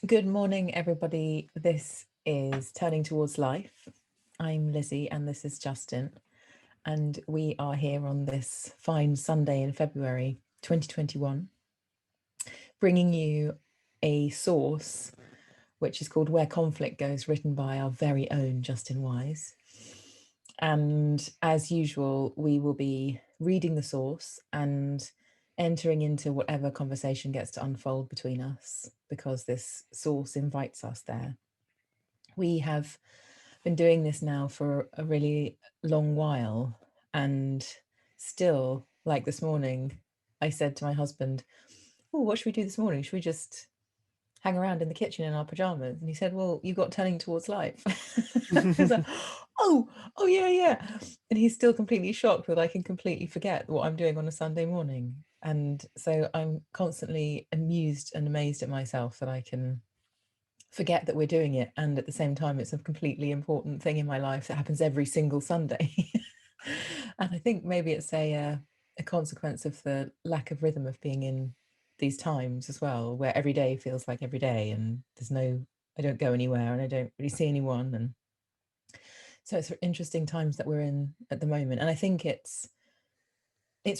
Good morning, everybody. This is Turning Towards Life. I'm Lizzie, and this is Justin. And we are here on this fine Sunday in February 2021, bringing you a source which is called Where Conflict Goes, written by our very own Justin Wise. And as usual, we will be reading the source and entering into whatever conversation gets to unfold between us, because this source invites us there. We have been doing this now for a really long while, and still, like this morning, I said to my husband, "Oh, what should we do this morning? Should we just hang around in the kitchen in our pajamas?" And he said, "Well, you've got Turning Towards Life." I was like, oh yeah, yeah. And he's still completely shocked that I can completely forget what I'm doing on a Sunday morning. And so I'm constantly amused and amazed at myself that I can forget that we're doing it, and at the same time it's a completely important thing in my life that happens every single Sunday. And I think maybe it's a consequence of the lack of rhythm of being in these times as well, where every day feels like every day, and I don't go anywhere and I don't really see anyone. And so it's interesting times that we're in at the moment, and I think it's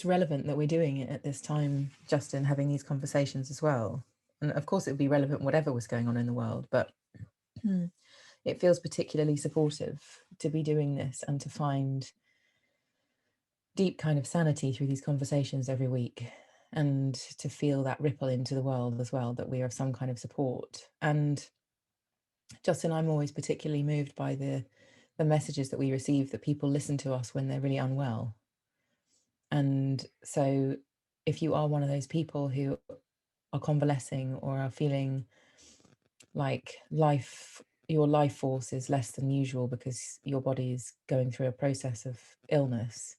relevant that we're doing it at this time, Justin, having these conversations as well. And of course it would be relevant whatever was going on in the world, but it feels particularly supportive to be doing this and to find deep kind of sanity through these conversations every week, and to feel that ripple into the world as well, that we are of some kind of support. And Justin, I'm always particularly moved by the messages that we receive, that people listen to us when they're really unwell. And so if you are one of those people who are convalescing or are feeling like your life force is less than usual because your body is going through a process of illness,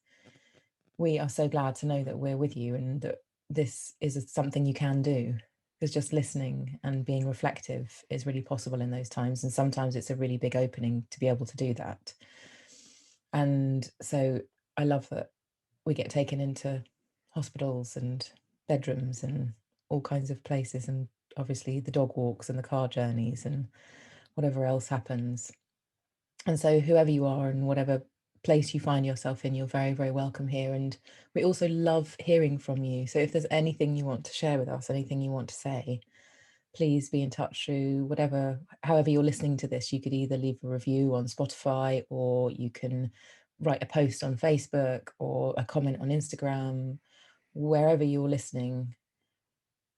we are so glad to know that we're with you, and that this is something you can do, because just listening and being reflective is really possible in those times, and sometimes it's a really big opening to be able to do that. And so I love that we get taken into hospitals and bedrooms and all kinds of places, and obviously the dog walks and the car journeys and whatever else happens. And so whoever you are and whatever place you find yourself in, you're very, very welcome here. And we also love hearing from you. So if there's anything you want to share with us, anything you want to say, please be in touch through however you're listening to this. You could either leave a review on Spotify, or you can write a post on Facebook or a comment on Instagram. Wherever you're listening,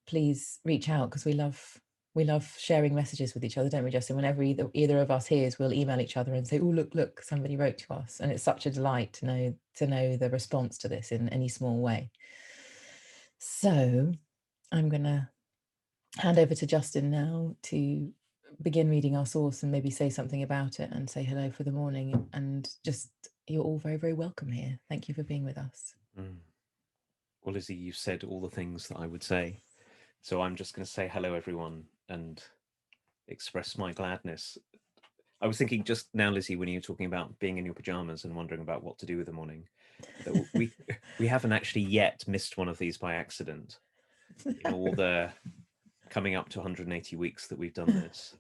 please reach out, because we love sharing messages with each other, don't we, Justin? Whenever either of us hears, we'll email each other and say, "Oh, look, somebody wrote to us," and it's such a delight to know the response to this in any small way. So I'm gonna hand over to Justin now to begin reading our source and maybe say something about it and say hello for the morning. And just, you're all very, very welcome here. Thank you for being with us. Well, Lizzie, you've said all the things that I would say. So I'm just going to say hello, everyone, and express my gladness. I was thinking just now, Lizzie, when you were talking about being in your pajamas and wondering about what to do with the morning, that we haven't actually yet missed one of these by accident in all the coming up to 180 weeks that we've done this,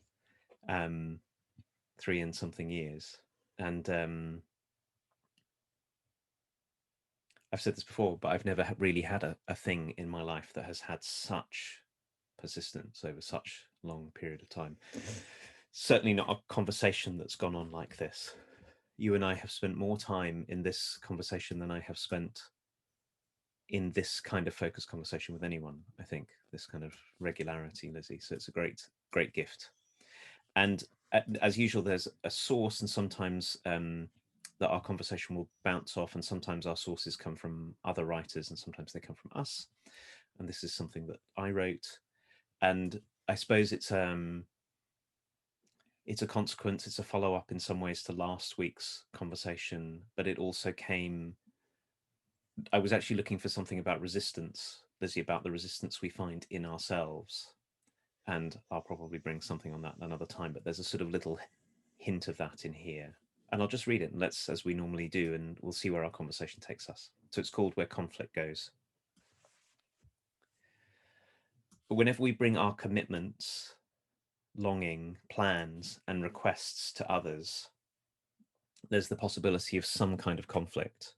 3 and something years. And I've said this before, but I've never really had a thing in my life that has had such persistence over such long period of time. Certainly not a conversation that's gone on like this. You and I have spent more time in this conversation than I have spent in this kind of focused conversation with anyone. I think this kind of regularity, Lizzie. So it's a great gift. And as usual, there's a source, and sometimes that our conversation will bounce off, and sometimes our sources come from other writers, and sometimes they come from us. And this is something that I wrote, and I suppose it's a consequence, it's a follow up in some ways to last week's conversation, but it also came. I was actually looking for something about resistance, Lizzie, about the resistance we find in ourselves. And I'll probably bring something on that another time, but there's a sort of little hint of that in here. And I'll just read it, and let's, as we normally do, and we'll see where our conversation takes us. So it's called Where Conflict Goes. But whenever we bring our commitments, longing, plans, and requests to others, there's the possibility of some kind of conflict.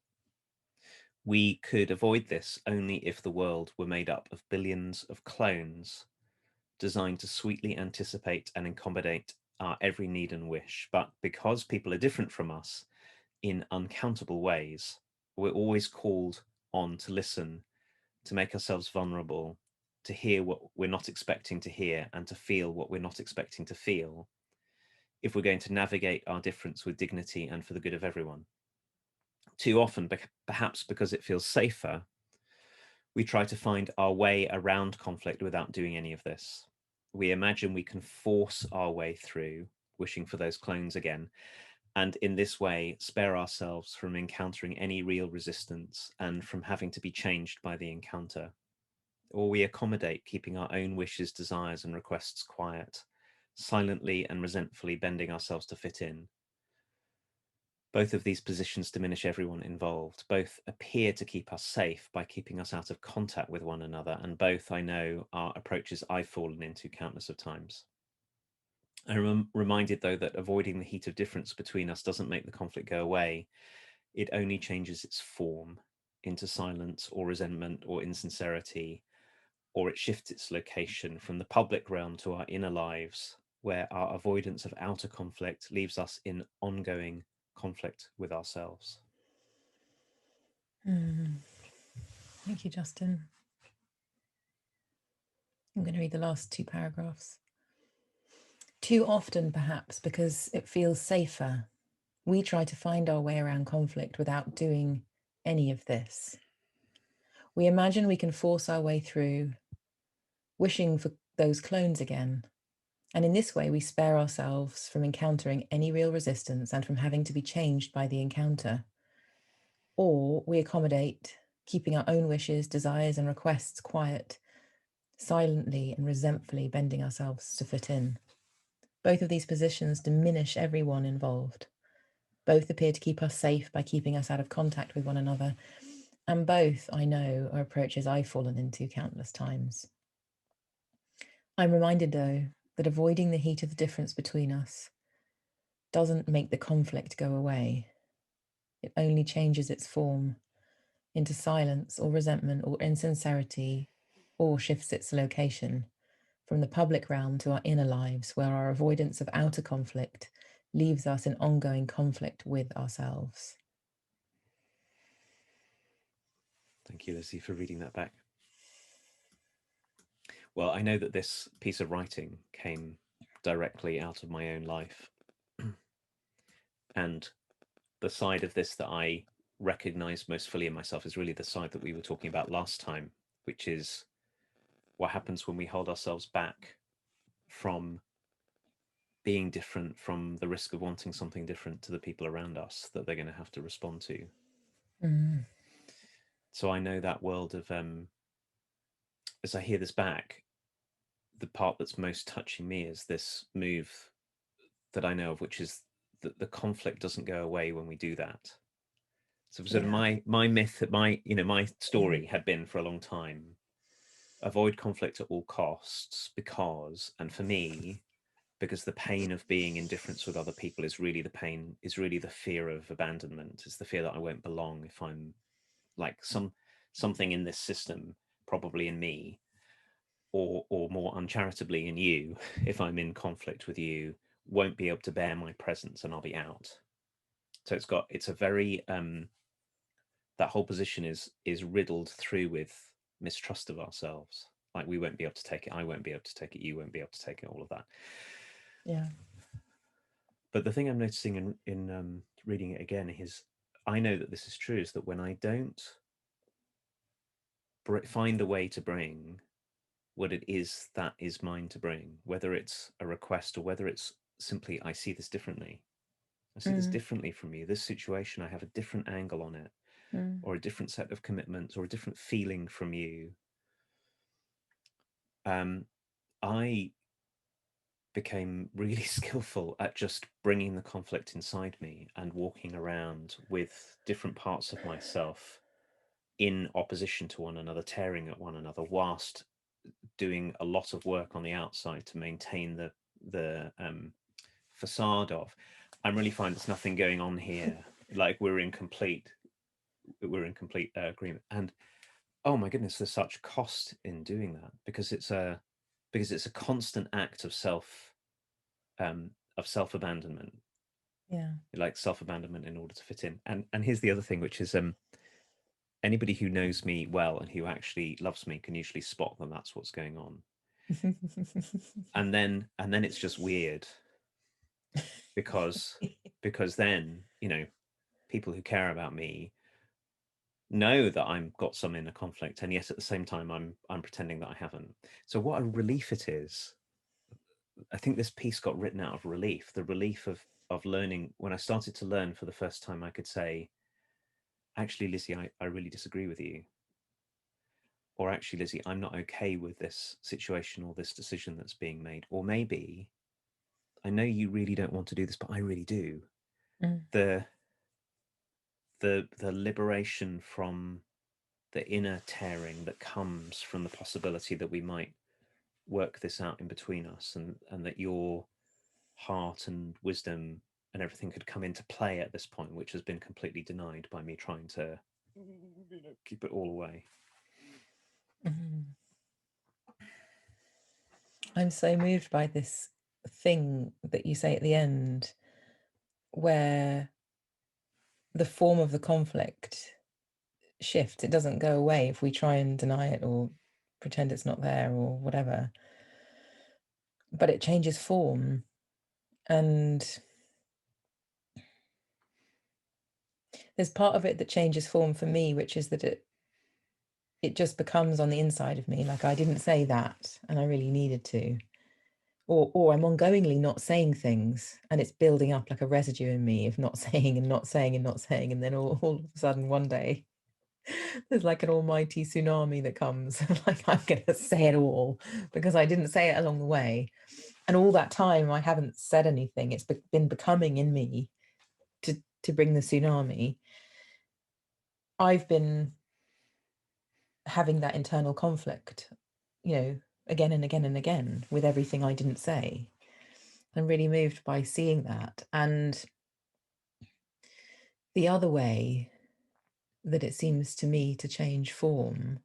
We could avoid this only if the world were made up of billions of clones designed to sweetly anticipate and accommodate our every need and wish. But because people are different from us in uncountable ways, we're always called on to listen, to make ourselves vulnerable, to hear what we're not expecting to hear, and to feel what we're not expecting to feel, if we're going to navigate our difference with dignity and for the good of everyone. Too often, perhaps because it feels safer, we try to find our way around conflict without doing any of this. We imagine we can force our way through, wishing for those clones again, and in this way spare ourselves from encountering any real resistance and from having to be changed by the encounter. Or we accommodate, keeping our own wishes, desires, and requests quiet, silently and resentfully bending ourselves to fit in. Both of these positions diminish everyone involved. Both appear to keep us safe by keeping us out of contact with one another, and both, I know, are approaches I've fallen into countless of times. I'm reminded, though, that avoiding the heat of difference between us doesn't make the conflict go away. It only changes its form into silence or resentment or insincerity, or it shifts its location from the public realm to our inner lives, where our avoidance of outer conflict leaves us in ongoing conflict with ourselves. Thank you, Justin. I'm going to read the last two paragraphs. Too often, perhaps because it feels safer, we try to find our way around conflict without doing any of this. We imagine we can force our way through, wishing for those clones again. And in this way, we spare ourselves from encountering any real resistance and from having to be changed by the encounter. Or we accommodate, keeping our own wishes, desires, and requests quiet, silently and resentfully bending ourselves to fit in. Both of these positions diminish everyone involved. Both appear to keep us safe by keeping us out of contact with one another. And both, I know, are approaches I've fallen into countless times. I'm reminded, though, that avoiding the heat of the difference between us doesn't make the conflict go away. It only changes its form into silence or resentment or insincerity, or shifts its location from the public realm to our inner lives, where our avoidance of outer conflict leaves us in ongoing conflict with ourselves. Thank you, Lizzie, for reading that back. Well, I know that this piece of writing came directly out of my own life. And the side of this that I recognize most fully in myself is really the side that we were talking about last time, which is what happens when we hold ourselves back from being different, from the risk of wanting something different to the people around us that they're going to have to respond to. Mm. So I know that world of, as I hear this back, the part that's most touching me is this move that I know of, which is that the conflict doesn't go away when we do that. So sort of Yeah. my myth, my Yeah. story had been for a long time, avoid conflict at all costs, because, and for me, because the pain of being in difference with other people is really the pain, is really the fear of abandonment. It's the fear that I won't belong if I'm like something in this system, probably in me, or more uncharitably in you, if I'm in conflict with you, won't be able to bear my presence and I'll be out. So it's a very that whole position is riddled through with mistrust of ourselves. Like we won't be able to take it, I won't be able to take it, you won't be able to take it, all of that. Yeah. But the thing I'm noticing in reading it again is, I know that this is true, is that when I don't find a way to bring what it is that is mine to bring, whether it's a request or whether it's simply, I see this differently. I see this Mm. differently from you. This situation, I have a different angle on it, Mm. or a different set of commitments, or a different feeling from you. I became really skillful at just bringing the conflict inside me and walking around with different parts of myself in opposition to one another, tearing at one another, whilst doing a lot of work on the outside to maintain facade of, I'm really finding there's nothing going on here. Like we're in complete agreement. And oh my goodness, there's such cost in doing that, because it's a constant act of self abandonment. Yeah. Like self abandonment in order to fit in. And here's the other thing, which is anybody who knows me well and who actually loves me can usually spot that that's what's going on. And then it's just weird, because then, people who care about me know that I'm got some inner conflict, and yet at the same time I'm pretending that I haven't. So what a relief it is. I think this piece got written out of relief, the relief of learning. When I started to learn for the first time, I could say, actually, Lizzie, I really disagree with you. Or actually, Lizzie, I'm not okay with this situation or this decision that's being made. Or maybe, I know you really don't want to do this, but I really do. Mm. The liberation from the inner tearing that comes from the possibility that we might work this out in between us, and that your heart and wisdom and everything could come into play at this point, which has been completely denied by me trying to keep it all away. Mm. I'm so moved by this thing that you say at the end, where the form of the conflict shifts. It doesn't go away if we try and deny it or pretend it's not there or whatever, but it changes form. And there's part of it that changes form for me, which is that it just becomes on the inside of me. Like, I didn't say that and I really needed to, or I'm ongoingly not saying things, and it's building up like a residue in me of not saying and not saying and not saying, and then all of a sudden one day there's like an almighty tsunami that comes. Like, I'm gonna say it all because I didn't say it along the way, and all that time I haven't said anything. It's been becoming in me to bring the tsunami. I've been having that internal conflict, again and again and again, with everything I didn't say. I'm really moved by seeing that. And the other way that it seems to me to change form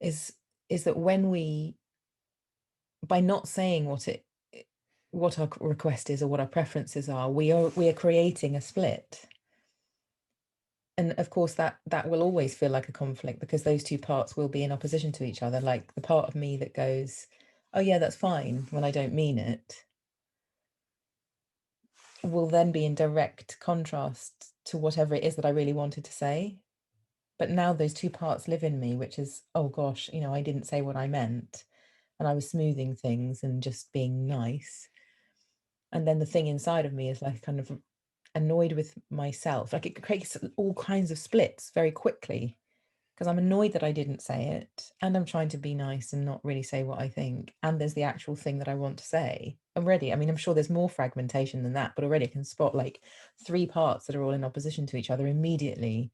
is that when we, by not saying what our request is or what our preferences are, we are creating a split. And of course that will always feel like a conflict, because those two parts will be in opposition to each other. Like, the part of me that goes, oh yeah, that's fine, when I don't mean it, will then be in direct contrast to whatever it is that I really wanted to say. But now those two parts live in me, which is, oh gosh, I didn't say what I meant, and I was smoothing things and just being nice. And then the thing inside of me is like kind of annoyed with myself. Like, it creates all kinds of splits very quickly, because I'm annoyed that I didn't say it, and I'm trying to be nice and not really say what I think. And there's the actual thing that I want to say already. I mean, I'm sure there's more fragmentation than that, but already I can spot like three parts that are all in opposition to each other immediately,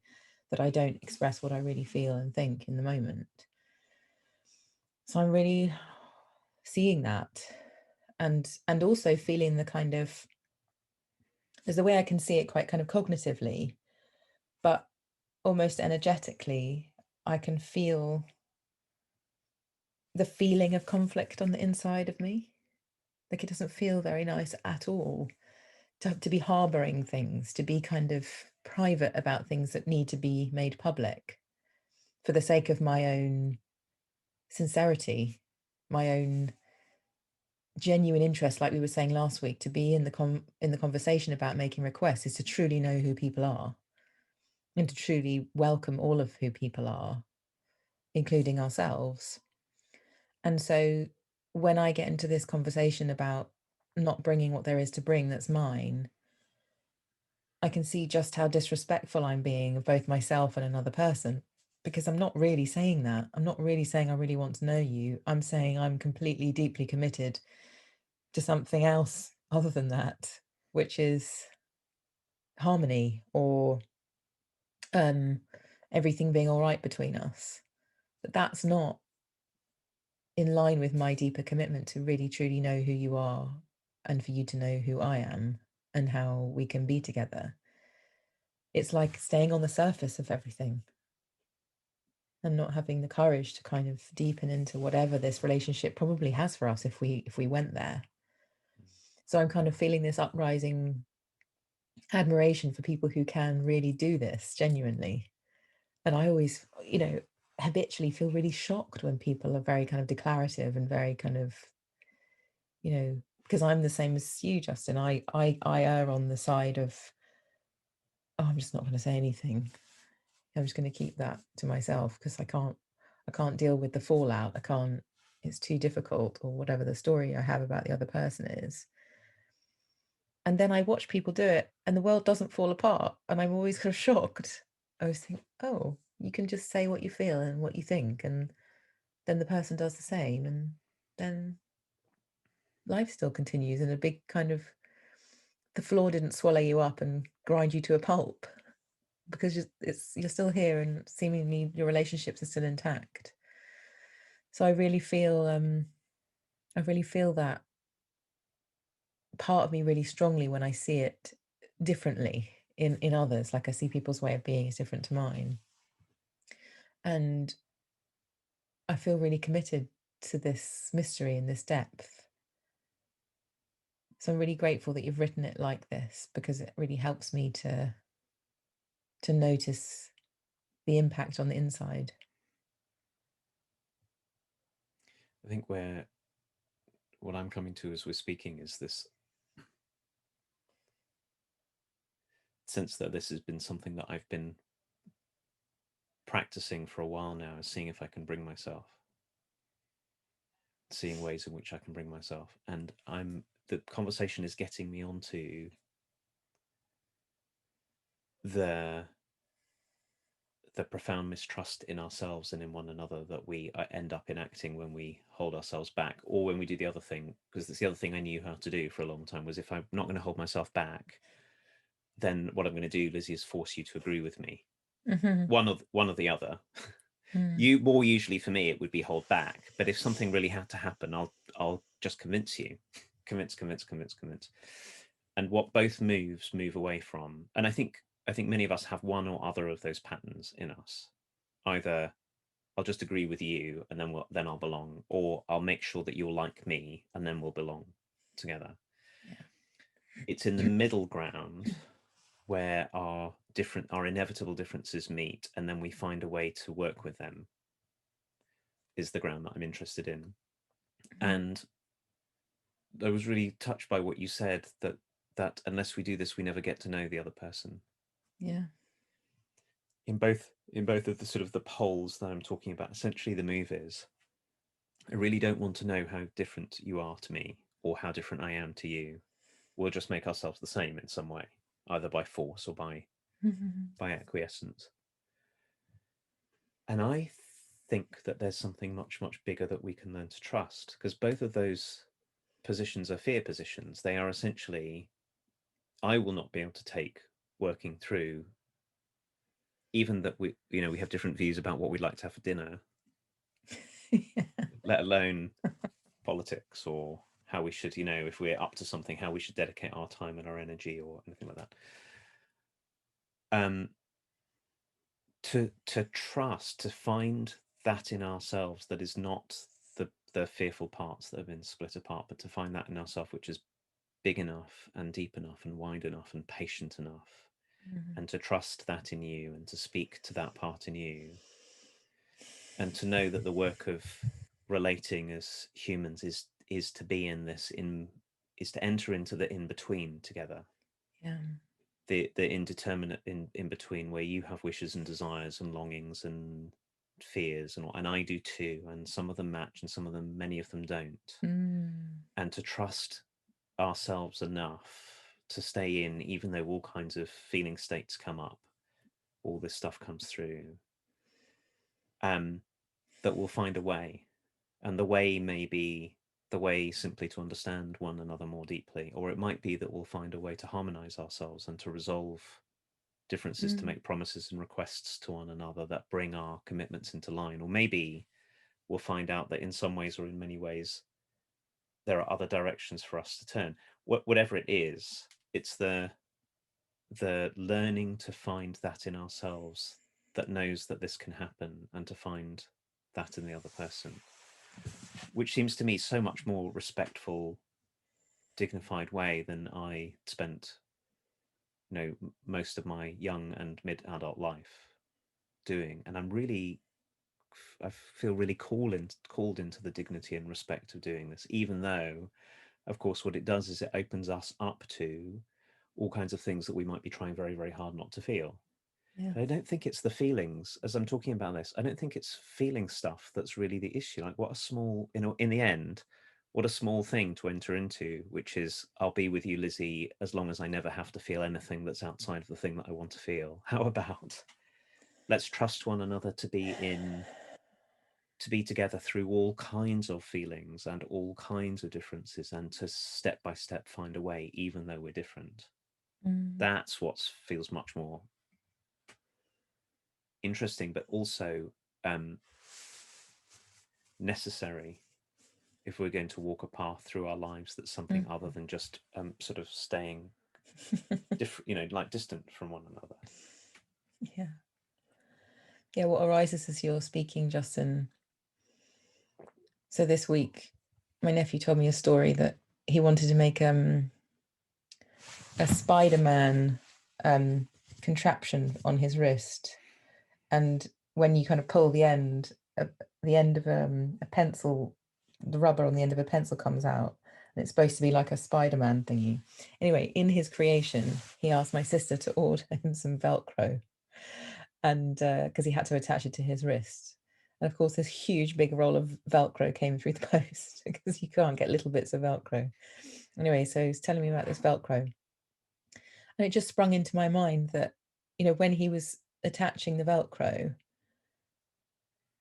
that I don't express what I really feel and think in the moment. So I'm really seeing that, and also feeling the kind of, there's a way I can see it quite kind of cognitively, but almost energetically, I can feel the feeling of conflict on the inside of me. Like, it doesn't feel very nice at all to be harboring things, to be kind of private about things that need to be made public for the sake of my own sincerity, my own genuine interest. Like we were saying last week, to be in the conversation about making requests is to truly know who people are, and to truly welcome all of who people are, including ourselves. And so when I get into this conversation about not bringing what there is to bring that's mine, I can see just how disrespectful I'm being of both myself and another person, because I'm not really saying that. I'm not really saying I really want to know you. I'm saying I'm completely, deeply committed to something else other than that, which is harmony, or everything being all right between us. But that's not in line with my deeper commitment to really truly know who you are and for you to know who I am and how we can be together. It's like staying on the surface of everything and not having the courage to kind of deepen into whatever this relationship probably has for us if we went there. So I'm kind of feeling this uprising admiration for people who can really do this genuinely. And I always, habitually feel really shocked when people are very kind of declarative and very kind of, because I'm the same as you, Justin. I err on the side of, oh, I'm just not going to say anything. I'm just going to keep that to myself because I can't deal with the fallout. I can't, it's too difficult, or whatever the story I have about the other person is. And then I watch people do it and the world doesn't fall apart. And I'm always kind of shocked. I always think, oh, you can just say what you feel and what you think. And then the person does the same. And then life still continues in a big kind of, the floor didn't swallow you up and grind you to a pulp because you're still here and seemingly your relationships are still intact. So I really feel that part of me really strongly when I see it differently in others. Like I see people's way of being is different to mine. And I feel really committed to this mystery and this depth. So I'm really grateful that you've written it like this because it really helps me to notice the impact on the inside. I think what I'm coming to as we're speaking is this sense that this has been something that I've been practicing for a while now, is seeing if I can bring myself, seeing ways in which I can bring myself. And the conversation is getting me onto the profound mistrust in ourselves and in one another that we end up enacting when we hold ourselves back, or when we do the other thing. Because that's the other thing I knew how to do for a long time, was if I'm not going to hold myself back, then what I'm going to do, Lizzie, is force you to agree with me. Mm-hmm. One or the other. You more usually, for me, it would be hold back. But if something really had to happen, I'll just convince you, convince. And what both moves move away from, and I think many of us have one or other of those patterns in us. Either I'll just agree with you, and then I'll belong, or I'll make sure that you'll like me, and then we'll belong together. Yeah. It's in the middle ground where our inevitable differences meet, and then we find a way to work with them, is the ground that I'm interested in. And I was really touched by what you said, that unless we do this, we never get to know the other person. Yeah. In both of the sort of the poles that I'm talking about, essentially the move is, I really don't want to know how different you are to me or how different I am to you. We'll just make ourselves the same in some way, either by force or by acquiescence. And I think that there's something much, much bigger that we can learn to trust, because both of those positions are fear positions. They are essentially, I will not be able to take working through, even that we have different views about what we'd like to have for dinner, Yeah. let alone politics, or how we should, if we're up to something, how we should dedicate our time and our energy or anything like that. To trust, to find that in ourselves that is not the fearful parts that have been split apart, but to find that in ourselves which is big enough and deep enough and wide enough and patient enough, and to trust that in you and to speak to that part in you, and to know that the work of relating as humans is to be in this, is to enter into the in between together, Yeah. the indeterminate in between, where you have wishes and desires and longings and fears, and I do too, and some of them match and some of them, many of them don't. And to trust ourselves enough to stay in, even though all kinds of feeling states come up, all this stuff comes through, that we'll find a way. And the way may be the way simply to understand one another more deeply, or it might be that we'll find a way to harmonize ourselves and to resolve differences, to make promises and requests to one another that bring our commitments into line. Or maybe we'll find out that in some ways or in many ways, there are other directions for us to turn. Whatever it is, it's the learning to find that in ourselves that knows that this can happen, and to find that in the other person, which seems to me so much more respectful, dignified way than I spent, most of my young and mid-adult life doing. And I feel really called into the dignity and respect of doing this, even though, of course, what it does is it opens us up to all kinds of things that we might be trying very, very hard not to feel. Yeah. But I don't think it's the feelings, as I'm talking about this, I don't think it's feeling stuff that's really the issue. Like, what a small, in the end, what a small thing to enter into, which is, I'll be with you, Lizzie, as long as I never have to feel anything that's outside of the thing that I want to feel. How about let's trust one another to be together through all kinds of feelings and all kinds of differences, and to step by step find a way, even though we're different. That's what feels much more interesting, but also necessary if we're going to walk a path through our lives that's something other than just sort of staying different, like distant from one another. Yeah, what arises as you're speaking, Justin? So this week, my nephew told me a story that he wanted to make a Spider-Man contraption on his wrist, and when you kind of pull the end of a pencil, the rubber on the end of a pencil comes out, and it's supposed to be like a Spider-Man thingy. Anyway, in his creation, he asked my sister to order him some Velcro, and because he had to attach it to his wrist. And of course, this huge big roll of Velcro came through the post, because you can't get little bits of Velcro. Anyway, so he's telling me about this Velcro. And it just sprung into my mind that, when he was attaching the Velcro,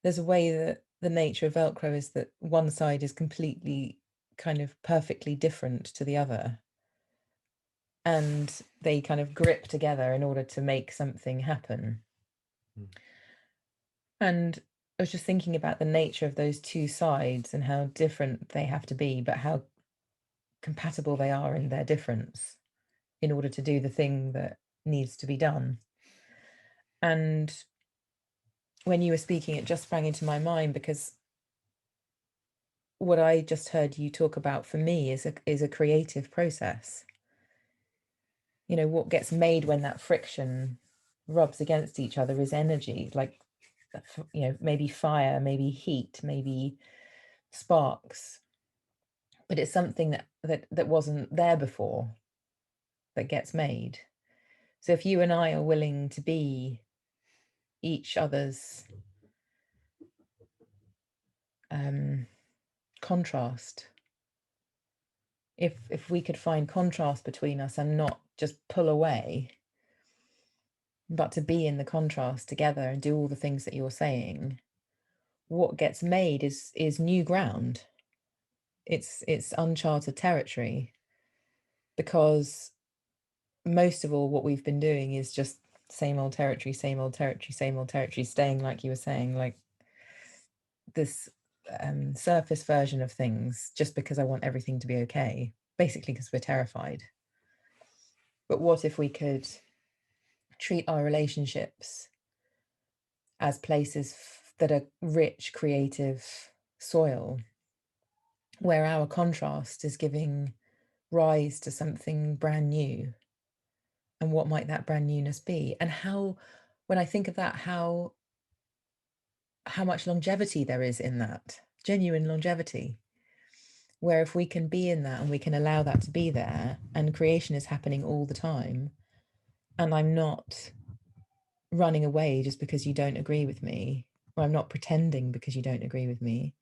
there's a way that the nature of Velcro is that one side is completely kind of perfectly different to the other. And they kind of grip together in order to make something happen. And I was just thinking about the nature of those two sides and how different they have to be, but how compatible they are in their difference in order to do the thing that needs to be done. And when you were speaking, it just sprang into my mind, because what I just heard you talk about for me is a creative process. What gets made when that friction rubs against each other is energy, like, maybe fire, maybe heat, maybe sparks, but it's something that wasn't there before that gets made. So if you and I are willing to be each other's contrast, if we could find contrast between us and not just pull away, but to be in the contrast together and do all the things that you're saying, what gets made is new ground. It's uncharted territory, because most of all what we've been doing is just same old territory, same old territory, same old territory, staying, like you were saying, like this surface version of things, just because I want everything to be okay, basically because we're terrified. But what if we could treat our relationships as places that are rich, creative soil, where our contrast is giving rise to something brand new? And what might that brand newness be? And how, when I think of that, how much longevity there is in that, genuine longevity, where if we can be in that and we can allow that to be there, and creation is happening all the time, and I'm not running away just because you don't agree with me, or I'm not pretending because you don't agree with me,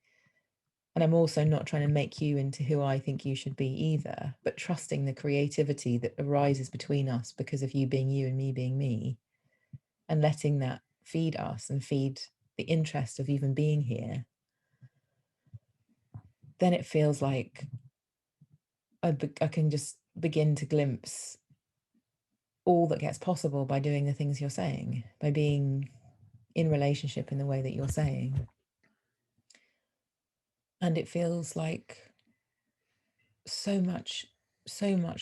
and I'm also not trying to make you into who I think you should be either, but trusting the creativity that arises between us because of you being you and me being me, and letting that feed us and feed the interest of even being here, then it feels like I can just begin to glimpse all that gets possible by doing the things you're saying, by being in relationship in the way that you're saying. And it feels like so much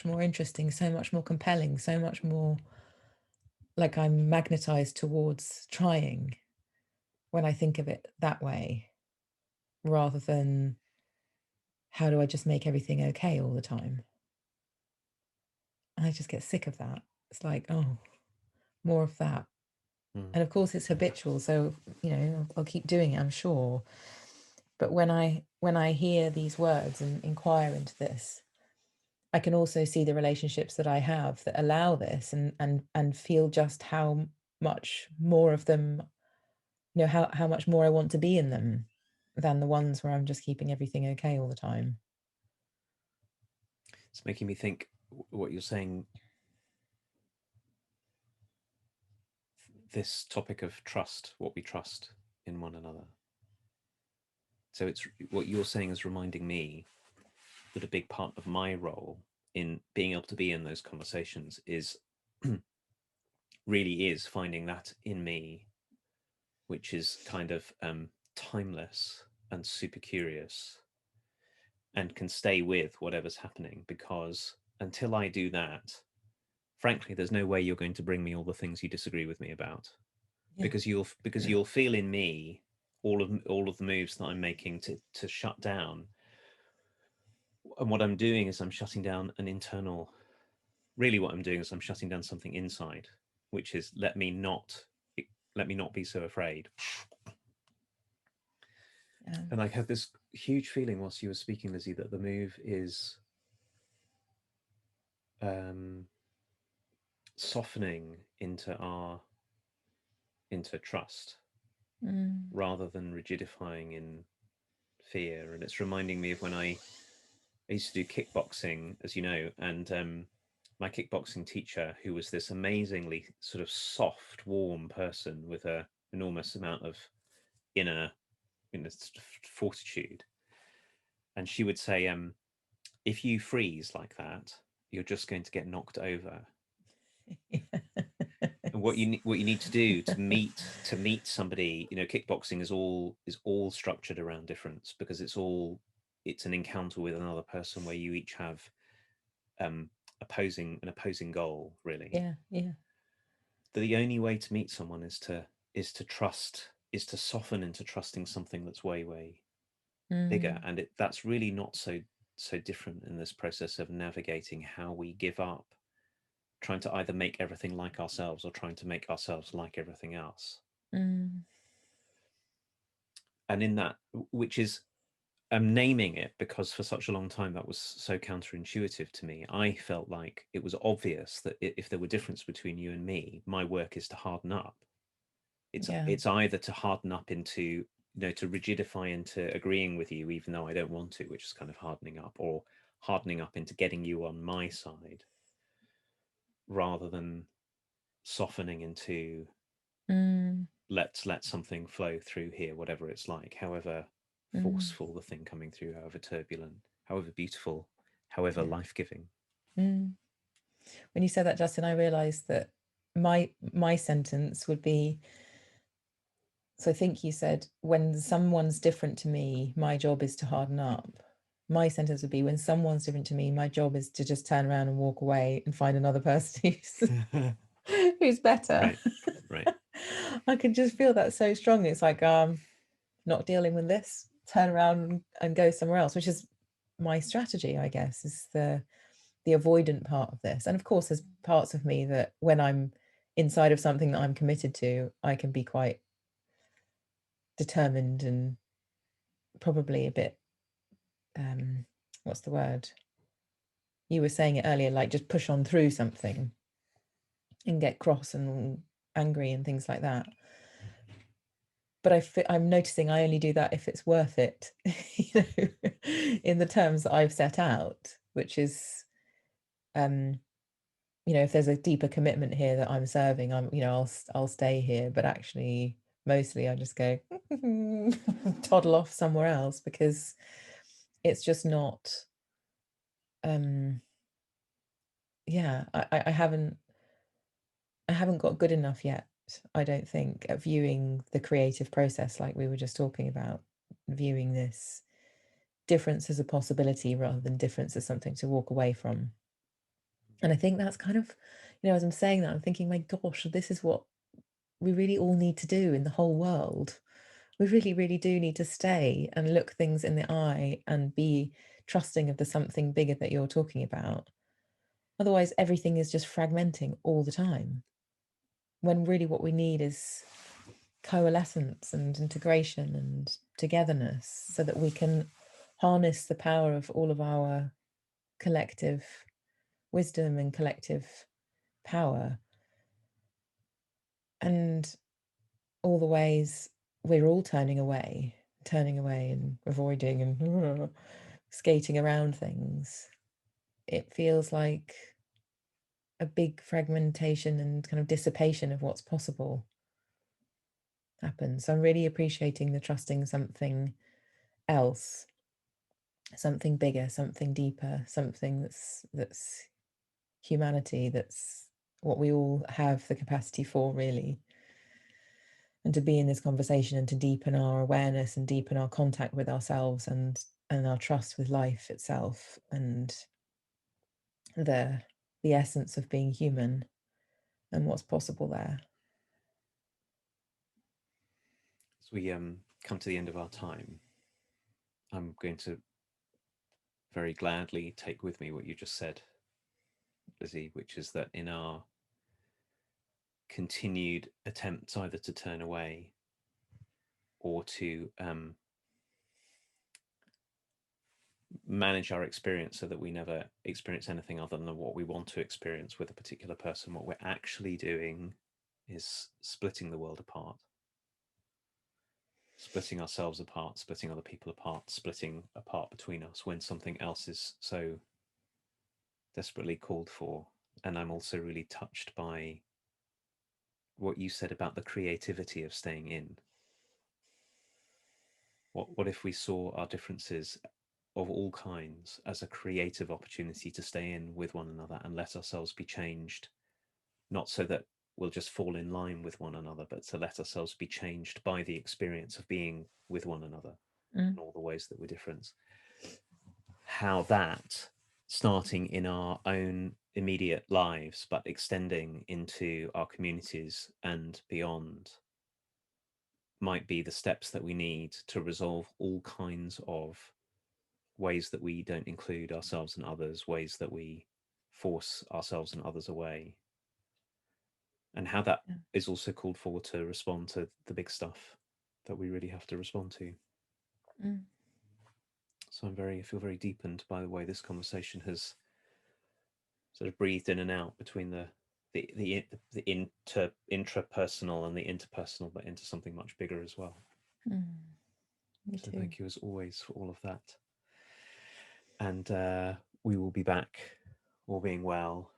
more interesting, so much more compelling, so much more like I'm magnetized towards trying when I think of it that way, rather than how do I just make everything okay all the time? And I just get sick of that. It's like, oh, more of that. And of course it's habitual, so I'll keep doing it, I'm sure. But when I hear these words and inquire into this, I can also see the relationships that I have that allow this, and feel just how much more of them, how much more I want to be in them than the ones where I'm just keeping everything okay all the time. It's making me think what you're saying, this topic of trust, what we trust in one another. So it's what you're saying is reminding me that a big part of my role in being able to be in those conversations is really is finding that in me, which is kind of timeless and super curious and can stay with whatever's happening. Because until I do that, frankly, there's no way you're going to bring me all the things you disagree with me about, Yeah. because you'll feel in me all of the moves that I'm making to shut down. And what I'm doing is I'm shutting down an internal. Really, what I'm doing is I'm shutting down something inside, which is let me not be so afraid. Yeah. And I had this huge feeling whilst you were speaking, Lizzie, that the move is softening into trust Mm. rather than rigidifying in fear. And it's reminding me of when I used to do kickboxing, as you know, and my kickboxing teacher, who was this amazingly sort of soft, warm person with an enormous amount of inner fortitude. And she would say, if you freeze like that, you're just going to get knocked over. And what you need to do to meet somebody, kickboxing is all structured around difference, because it's an encounter with another person where you each have an opposing goal, really. Yeah. Yeah. The only way to meet someone is to trust, is to soften into trusting something that's way bigger. Mm. And that's really not so different in this process of navigating how we give up trying to either make everything like ourselves or trying to make ourselves like everything else. Mm. And in that, which is, I'm naming it because for such a long time that was so counterintuitive to me. I felt like it was obvious that if there were difference between you and me, my work is to harden up. Yeah. It's either to harden up into, to rigidify into agreeing with you even though I don't want to, which is kind of hardening up, or hardening up into getting you on my side, rather than softening into Mm. let's let something flow through here, whatever it's like, however Mm. forceful the thing coming through, however turbulent, however beautiful, however Yeah. life-giving. Mm. When you said that, Justin, I realized that my sentence would be, so I think you said, when someone's different to me, my job is to harden up. My sentence would be, when someone's different to me, my job is to just turn around and walk away and find another person who's better. Right. I can just feel that so strongly. It's like, not dealing with this, turn around and go somewhere else, which is my strategy, I guess, is the avoidant part of this. And of course, there's parts of me that when I'm inside of something that I'm committed to, I can be quite determined and probably a bit, what's the word? You were saying it earlier, like just push on through something and get cross and angry and things like that. But I'm noticing I only do that if it's worth it, in the terms that I've set out, which is, if there's a deeper commitment here that I'm serving, I'll stay here. But actually, mostly I just go toddle off somewhere else, because it's just not. Yeah, I haven't got good enough yet, I don't think, at viewing the creative process like we were just talking about, viewing this difference as a possibility rather than difference as something to walk away from. And I think that's kind of, as I'm saying that, I'm thinking, my gosh, this is what we really all need to do in the whole world. We really, really do need to stay and look things in the eye and be trusting of the something bigger that you're talking about. Otherwise, everything is just fragmenting all the time. When really what we need is coalescence and integration and togetherness so that we can harness the power of all of our collective wisdom and collective power, and all the ways we're all turning away and avoiding and skating around things. It feels like a big fragmentation and kind of dissipation of what's possible happens. So I'm really appreciating the trusting something else, something bigger, something deeper, something that's humanity, that's what we all have the capacity for, really. And to be in this conversation and to deepen our awareness and deepen our contact with ourselves and our trust with life itself, and the essence of being human and what's possible there. As we come to the end of our time, I'm going to very gladly take with me what you just said, Lizzie, which is that in our continued attempts either to turn away or to manage our experience so that we never experience anything other than what we want to experience with a particular person, what we're actually doing is splitting the world apart, splitting ourselves apart, splitting other people apart, splitting apart between us when something else is so desperately called for. And I'm also really touched by what you said about the creativity of staying in. What if we saw our differences of all kinds as a creative opportunity to stay in with one another and let ourselves be changed, not so that we'll just fall in line with one another, but to let ourselves be changed by the experience of being with one another in all the ways that we're different. How that, starting in our own immediate lives, but extending into our communities and beyond, might be the steps that we need to resolve all kinds of ways that we don't include ourselves and others, ways that we force ourselves and others away, and how that is also called for to respond to the big stuff that we really have to respond to. So I feel very deepened by the way this conversation has sort of breathed in and out between the intrapersonal and the interpersonal, but into something much bigger as well. So thank you as always for all of that. And we will be back, all being well,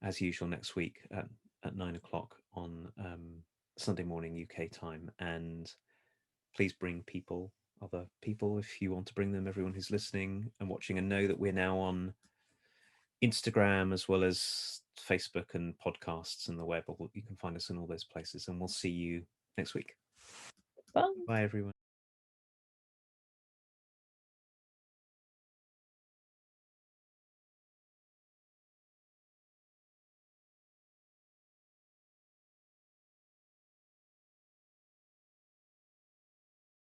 as usual next week at 9 o'clock on Sunday morning UK time. And please bring other people, if you want to bring them, everyone who's listening and watching, and know that we're now on Instagram as well as Facebook and podcasts and the web. You can find us in all those places, and we'll see you next week. Bye. Bye, everyone.